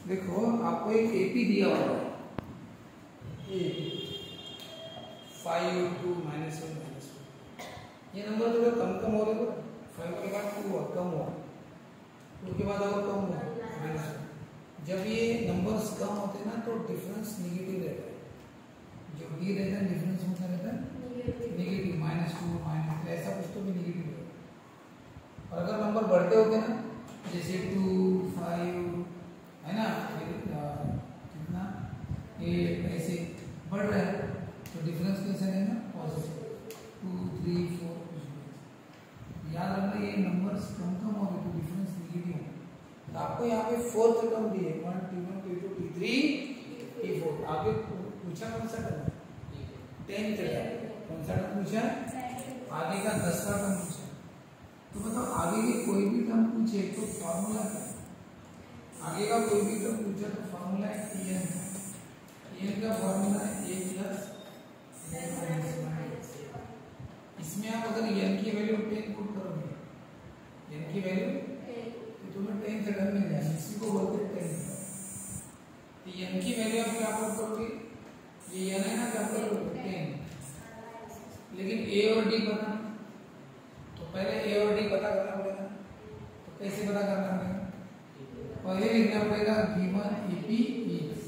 देखो आपको एक एपी दिया हुआ है, 5 2 -1 -1। ये नंबर थोड़ा कम हो रहे हो, 5 के बाद 2 कम हुआ, 2 के बाद और कम हुआ -1। जब ये नंबर्स कम होते हैं ना तो डिफरेंस निगेटिव रहता है, जो डी रहता है डिफरेंस होता रहता है निगेटिव, -2 ऐसा कुछ तो भी निगेटिव है। और अगर नंबर बढ़ते होते ना जैसे 2 5 है ना, कितना 8 ऐसे बढ़ रहा है तो डिफरेंस कैसे रहेगा पॉजिटिव, 2 3 4। याद रखना ये नंबर्स कम हो रहे तो डिफरेंस निगेटिव है। तो आपको यहाँ पे फोर्थ टर्म दिए 1 T1 T2 T3 T4। आगे पूछा कौन सा टर्म, 10th टर्म। कौन सा टर्म पूछा, आगे का 10वां टर्म पूछा। तो बताओ आगे की कोई भी टर्म पूछे तो फॉर्मूला क्या है, आगे का कोई भी टर्म पूछे तो फॉर्मूला है Tn। Tn का फॉर्मूला है a प्लस इसमें आप अगर n की वैल्यू 10 पुट करोगे, n की वैल्यू तो तुम्हें 10 टर्म मिल जाएगा, इसी को बोलते हैं 10। तो n की वैल्यू आप क्या पुट करोगे, ये n है ना, क्या करोगे 10। लेकिन a और d पता नहीं, तो पहले a और d पता करना पड़ेगा। तो कैसे पता करना पड़ेगा, पहले लिखना पड़ेगा given AP is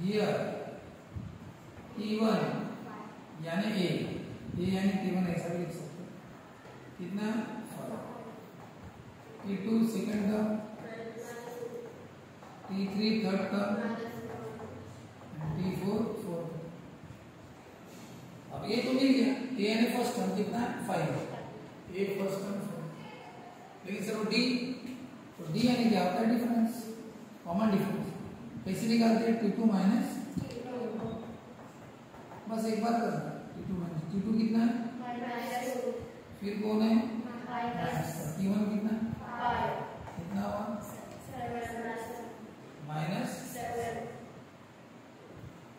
here T1 यानी A यानी T1 ऐसा भी लिख सकते हैं, कितना T2 second term, T3 third term, T4 fourth. अब ये तो मिल गया, A यानी फर्स्ट टर्म कितना है 5, A फर्स्ट टर्म। लेकिन सर डी, तो डी यानी क्या होता है डिफरेंस, कॉमन डिफरेंस। कैसे निकालते हैं, T2 माइनस, बस एक बार करना T2 माइनस, T2 कितना है फिर कौन है T1 कितना कितना हुआ -7।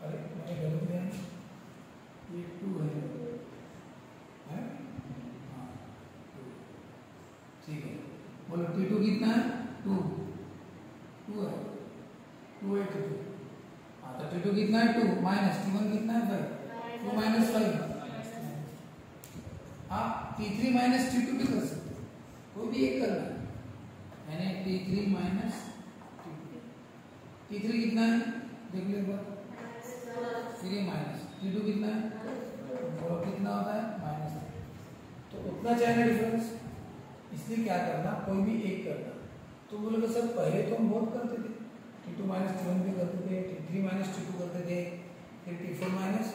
अरे मैं गलत है, ये 2 है, ठीक है। बोलो T2 कितना है 2 है, 2 है T2। हाँ तो T2 कितना है 2 माइनस T1 कितना है 5, 2 माइनस 5। आप T3 माइनस T2 भी कर सकते हो, कोई भी एक करना है, यानी T3 माइनस T3 कितना है देख लो एक बार, 3 माइनस T2 कितना है, और कितना होता है -3। तो उतना चाहिए डिफरेंस, इसलिए क्या करना, कोई भी एक करना। तो बोलोगे सर पहले तो हम बहुत करते थे, T2 माइनस T1 भी करते थे, T3 माइनस T2 करते थे, फिर T4 माइनस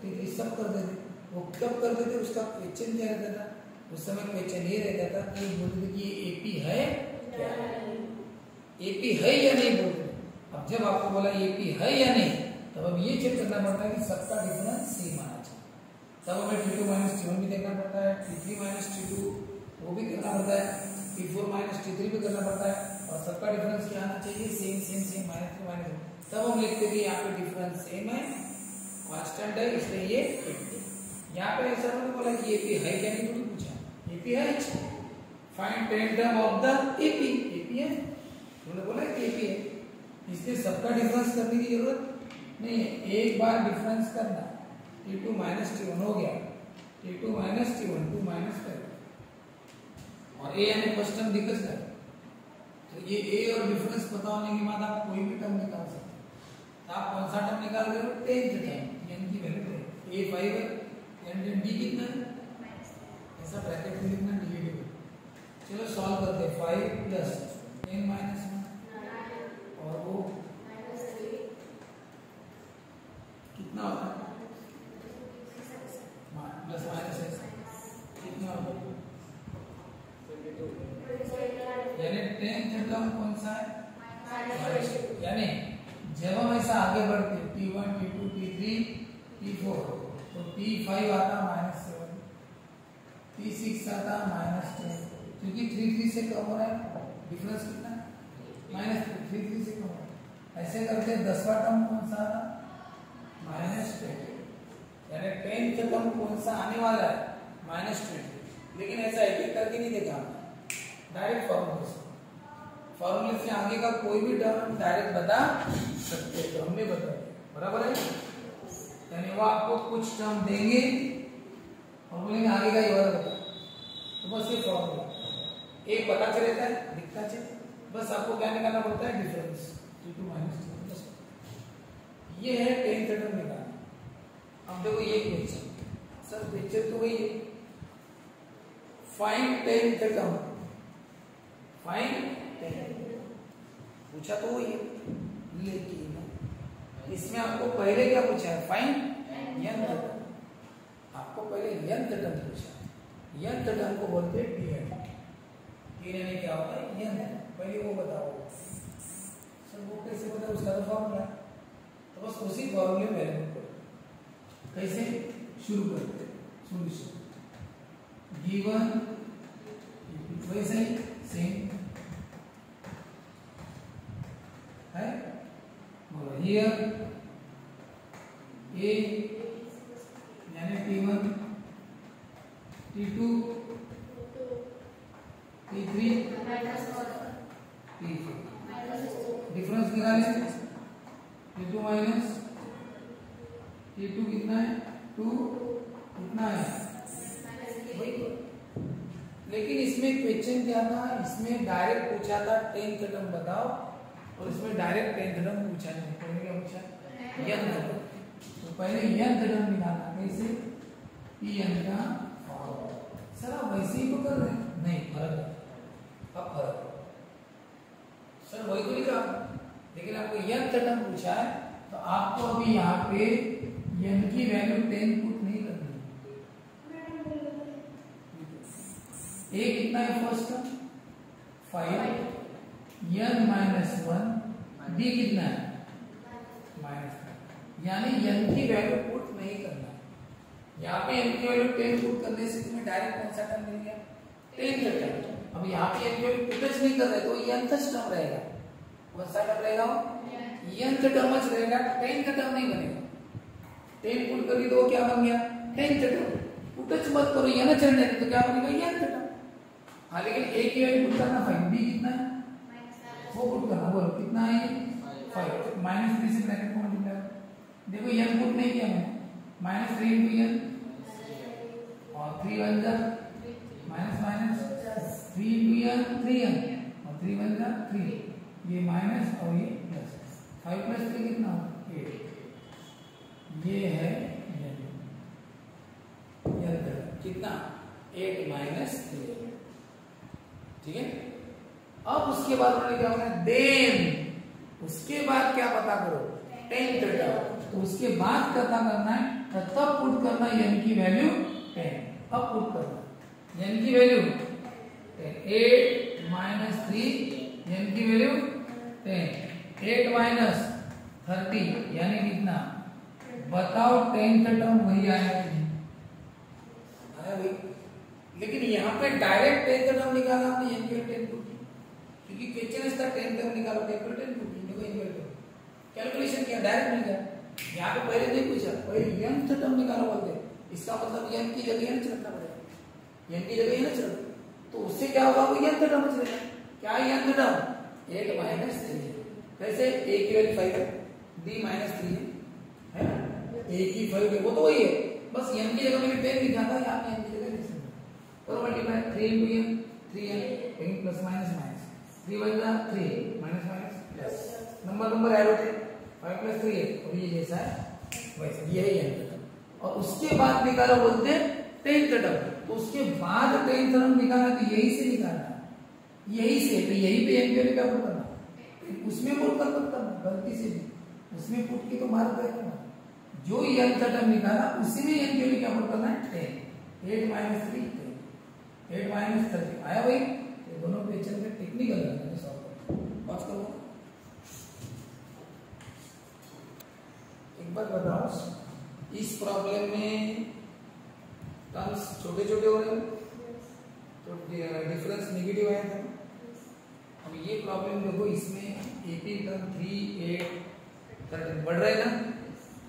T3 सब करते थे। वो कब करते थे, उसका क्वेश्चन क्या रहता था, उस समय क्वेश्चन ये रहता था कि बोलते थे कि ये AP है क्या, AP है या नहीं बोलते। अब जब आपको बोला AP है या नहीं, तब अब ये चेक करना पड़ता है कि सबका डिफरेंस सेम आना चाहिए। तब हमें T2 माइनस T1 भी देखना पड़ता है, T3 माइनस T2 वो भी करना पड़ता है, T4 माइनस T3 भी करना पड़ता है, और सबका डिफरेंस क्या आना चाहिए, सेम -3 -3। तब हम लिखते कि यहाँ पे डिफरेंस सेम है, कांस्टेंट है, इसलिए ये यहाँ पे ऐसा नहीं बोला कि AP है क्या नहीं, तो पूछा AP है, find 10 term of the AP है, उन्होंने बोला कि AP है, इसलिए सबका डिफरेंस करने की जरूरत नहीं है, एक बार डिफरेंस करना। T2 माइनस T1 हो गया, T2 माइनस T1 2 माइनस 5, और A यानी फर्स्ट टर्म दिक्कत है। तो ये A और डिफरेंस पता होने के बाद आप कोई भी टर्म निकाल सकते हैं। तो आप कौन सा टर्म निकाल रहे हो, 10th टर्म, n की वैल्यू है A 5 है, n D कितना है, ऐसा ब्रैकेट में लिखना निगेटिव है। चलो सॉल्व करते हैं, 5 प्लस n माइनस 1 और वो कितना होता है प्लस माइनस कितना होता है, यानी 10th टर्म कौन सा है, यानी जब हम ऐसा आगे बढ़ते T1 T2 T3 T4 तो T5 आता -7, T6 आता -10, क्योंकि 3 3 से कम हो रहा है, डिफरेंस कितना -3 3 से कम हो रहा है। ऐसे करके 10वां टर्म कौन सा आता -20, यानी 10th टर्म कौन सा आने वाला है -20। लेकिन ऐसा एक एक करके नहीं देखा, डायरेक्ट फॉर्मूला फॉर्मूले से आगे का कोई भी टर्म डायरेक्ट बता सकते हैं, तो हमने बता दिया, बराबर है। यानी वो आपको कुछ टर्म देंगे फॉर्मूले में आगे का ही और बता, तो बस ये फॉर्मूला एक पता चलेता है, दिखता चले, बस आपको क्या निकालना पड़ता है, डिफरेंस T2 माइनस T1, बस ये है टेन थीटा निकालना। अब देखो ये क्वेश्चन, सर क्वेश्चन तो वही है, फाइंड टेन थीटा, फाइंड पूछा तो वही है, लेकिन इसमें आपको पहले क्या पूछा है, फाइंड n थीटा। आपको पहले n थीटा पूछा है, n थीटा को बोलते हैं Tn। Tn यानी क्या होता है, n, पहले वो बताओ सर, वो कैसे बताओ, उसका तो फॉर्मूला है, तो बस उसी फॉर्मूले में वैल्यू करो। कैसे शुरू करते हैं, सॉल्यूशन गिवन वैसे ही सेम है, बोलो हियर a यानी T1 T2 T3 T4, difference निकाले, T2 माइनस T2 कितना है, 2 कितना है, लेकिन इसमें क्वेश्चन क्या था, इसमें डायरेक्ट पूछा था टेन थीटा बताओ, और इसमें डायरेक्ट टेन थीटा पूछा नहीं, पहले क्या पूछा, n थीटा। तो पहले n थीटा निकालना, कैसे, Tn का सर आप वैसे ही तो कर रहे हैं, नहीं फर्क है, अब फर्क सर वही तो लिखा, लेकिन आपको n थीटा पूछा है, तो आपको अभी यहाँ पे n की वैल्यू 10 पुट नहीं करनी है। a कितना है फर्स्ट का 5, n माइनस 1, d कितना है -5, यानी n की वैल्यू पुट नहीं करना है। यहाँ पे n की वैल्यू 10 पुट करने से तुम्हें डायरेक्ट कौन सा टर्म मिल गया, 10 का टर्म। अब यहाँ पे n की वैल्यू पुट नहीं कर रहे तो n का टर्म रहेगा, कौन सा टर्म रहेगा, n का टर्म रहेगा, 10 का टर्म नहीं बनेगा। 10 पुट कर दी तो क्या बन गया, 10 का टर्म, पुट मत करो, ये ना चढ़ने तो क्या बनेगा, n का टर्म। हाँ लेकिन a की वैल्यू पुट करना 5, b कितना है, वो पुट करना, बोलो कितना है, 5, -3 से ब्रैकेट में मल्टीप्लाई, देखो n पुट नहीं किया मैंने, -3 into n, और 3 1 जा minus minus, 3 into n 3n, और 3 1 जा 3, ये माइनस और ये प्लस, 5 + 3 कितना हो, 8, ये है कितना, 8 - 3, ठीक है। अब उसके बाद उन्होंने क्या होना है, देन उसके बाद क्या पता करो, टेन थीटा, तो उसके बाद पता करना है, तब पुट करना n की वैल्यू 10, अब पुट करना n की वैल्यू 10, 8 - 3, n की वैल्यू 10, 8 - 30 यानी कितना, बताओ टेन थीटा वही आया कि नहीं आया भाई। लेकिन यहाँ पे डायरेक्ट टेन थीटा निकाला हमने, n की वैल्यू 10 पुट, क्योंकि क्वेश्चन इसका 10 थीटा निकालो, 10 पुट, देखो इनवर्ट कैलकुलेशन किया, डायरेक्ट मिल गया। यहाँ पे पहले नहीं पूछा, पहले n थीटा निकालो बोलते, इसका मतलब n की जगह n रखना पड़ेगा, n की जगह n रख, तो उससे क्या होगा, वो n थीटा बच जाएगा। क्या है n थीटा, 8 - 3, कैसे, a की वैल्यू 5 है, d -3 है ना, a की 5 है, वो तो वही है, बस n की जगह मैंने 10 लिखा था, यहाँ पे n की जगह लिख सकते, और मल्टीप्लाई 3 into n 3n, लेकिन प्लस माइनस माइनस, 3 1 जा 3, minus minus plus, number add होते, 5 + 3 है, और ये जैसा है वैसे, ये है n थीटा। और उसके बाद निकालो बोलते हैं टेन थीटा, तो उसके बाद टेन थीटा निकालना, तो यही से निकालना, यही से, तो यही पे n की वैल्यू क्या पुट करना, उसमें पुट करना, गलती से उसमें पुट की तो मार देना, जो n थीटा निकाला उसी में n की वैल्यू क्या पुट करना है, 10, 8 - 3, 8 - 30 आया भाई। ये दोनों क्वेश्चन के टेक्निकल है, सॉल्व करो, करो। एक बात बताओ, इस प्रॉब्लम में टर्म्स छोटे छोटे हो रहे हैं, तो डिफरेंस नेगेटिव आया था। अब ये प्रॉब्लम देखो, इसमें AP टर्म 3 8 13 बढ़ रहा है ना,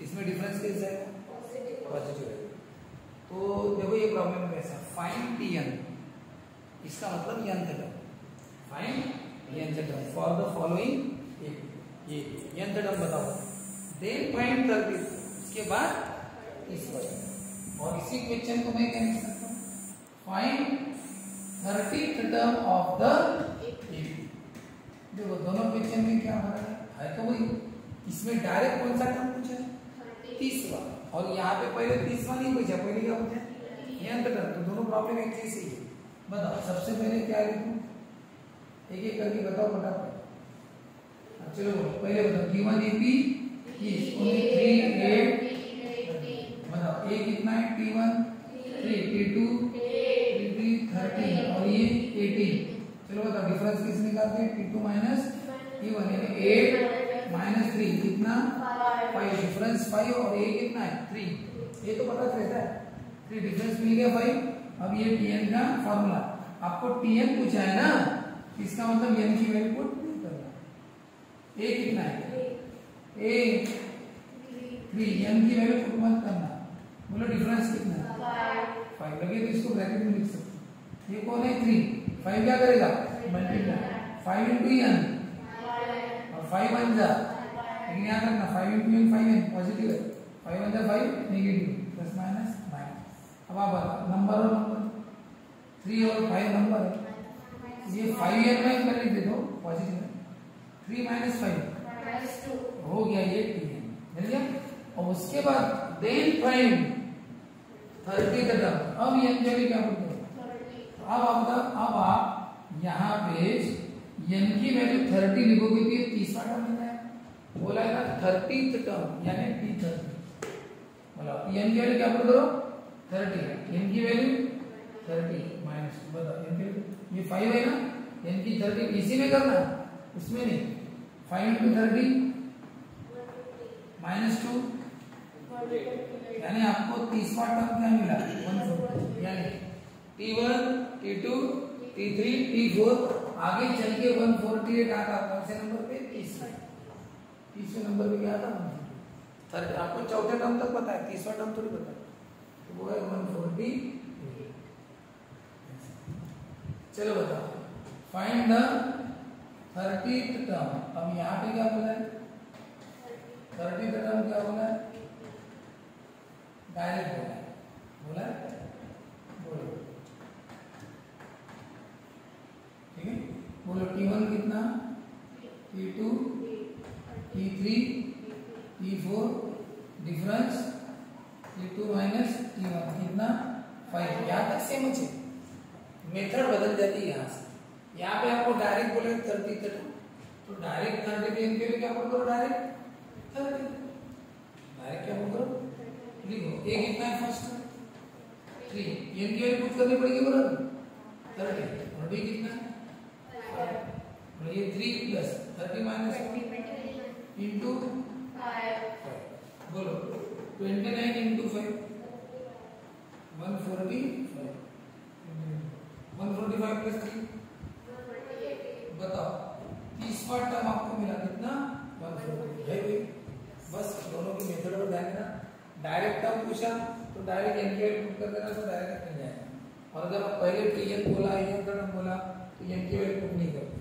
इसमें डिफरेंस कैसा है, पॉजिटिव है। तो देखो ये प्रॉब्लम कैसा, फाइंड Tn, इसका मतलब n theta, find nth term for the following ये nth टर्म बताओ, देन फाइंड 30, उसके बाद 30 बचेगा। और इसी क्वेश्चन को मैं क्या लिख सकता हूँ, find 30th term of the 80। देखो दोनों क्वेश्चन में क्या हो रहा है तो वही, इसमें डायरेक्ट कौन सा टर्म पूछा है, 30वां, और यहाँ पे पहले 30वां नहीं पूछा, पहले क्या पूछा nth टर्म। तो दोनों प्रॉब्लम एक जैसी है। बताओ सबसे पहले क्या लिखूं, एक एक करके बताओ फटाफट। चलो पहले बताओ गिवन AP is only 3 8, बताओ a कितना है T1 3 T2 T3 13 और ये 18। चलो बताओ डिफरेंस किस निकालते हैं, T2 माइनस T1 यानी 8 माइनस 3 कितना 5, डिफरेंस 5 और a कितना है 3, ये तो पता चलता है 3 डिफरेंस मिल गया 5। अब ये Tn का फॉर्मूला, आपको Tn पूछा है ना, इसका मतलब n की वैल्यू पुट नहीं करना। a कितना है a 3, n की वैल्यू पुट मत करना, बोलो डिफरेंस कितना है 5 लगे तो इसको ब्रैकेट में लिख सकते हो। ये कौन है 3, 5 क्या करेगा मल्टीप्लाई 5 into n और 5 1 जा, लेकिन याद रखना 5 into n 5n पॉजिटिव है, 5 1 जा 5 नेगेटिव प्लस माइनस 9। अब आप बताओ नंबर और नंबर 3 और 5 नंबर है, ये 5n में कर लिख दो पॉजिटिव है, 3 माइनस 5 हो गया ये Tn मिल गया। और उसके बाद देन फाइंड 30 का टर्म। अब n की वैल्यू क्या बोलते हो, अब आप यहाँ पे n की वैल्यू 30 लिखोगे तो ये 30वां टर्म मिल जाएगा, बोला है ना 30th टर्म यानी T30। बोला n की वैल्यू क्या बोल करो 30, n की वैल्यू 30 माइनस, बताओ n की वैल्यू ये 5 है ना, n की 30 इसी में करना, इसमें नहीं, 5 into 30 माइनस 2 यानी आपको 30वां टर्म क्या मिला 140, यानी T1 T2 T3 T4 आगे चल के 148 आता, कौन से नंबर पे 30वें नंबर पे क्या आता 30। आपको चौथे टर्म तक पता है, 30वां टर्म थोड़ी पता है, तो वो है 140। चलो बताओ फाइंड द 30th टर्म। अब यहाँ पे क्या बोला है 30th टर्म क्या बोला है, डायरेक्ट बोला है बोलो ठीक है, बोलो T1 कितना T2 T3 T4 difference T2 minus T1 कितना 5। यहाँ तक सेम है, मेथड बदल जाती है यहाँ से। यहाँ पे आपको डायरेक्ट बोले 30 तक, तो डायरेक्ट 30 के लिए क्या बोल करो, डायरेक्ट 30 डायरेक्ट क्या बोल करो लिखो। a कितना है फर्स्ट 3, n की वैल्यू पुट करनी पड़ेगी बोला 30, और b कितना है 5, ये 3 प्लस 30 माइनस इंटू 5, बोलो 29 इंटू 5 145 प्लस 3 बताओ 30वां टर्म आपको मिला कितना 140 है भाई। बस दोनों की मेथड पर ध्यान देना, डायरेक्ट टर्म पूछा तो डायरेक्ट n की वैल्यू पुट कर देना तो डायरेक्ट मिल जाएगा, और अगर आप पहले Tn बोला n का टर्म बोला तो n की वैल्यू पुट नहीं करते,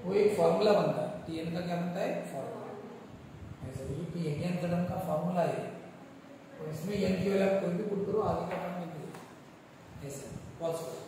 वो एक फार्मूला बनता है, Tn का क्या बनता है फार्मूला, ऐसे ये Tn का टर्म का फार्मूला है, और इसमें n की वैल्यू आप कोई भी पुट करो आगे का टर्म मिल जाएगा ऐसे पॉसिबल।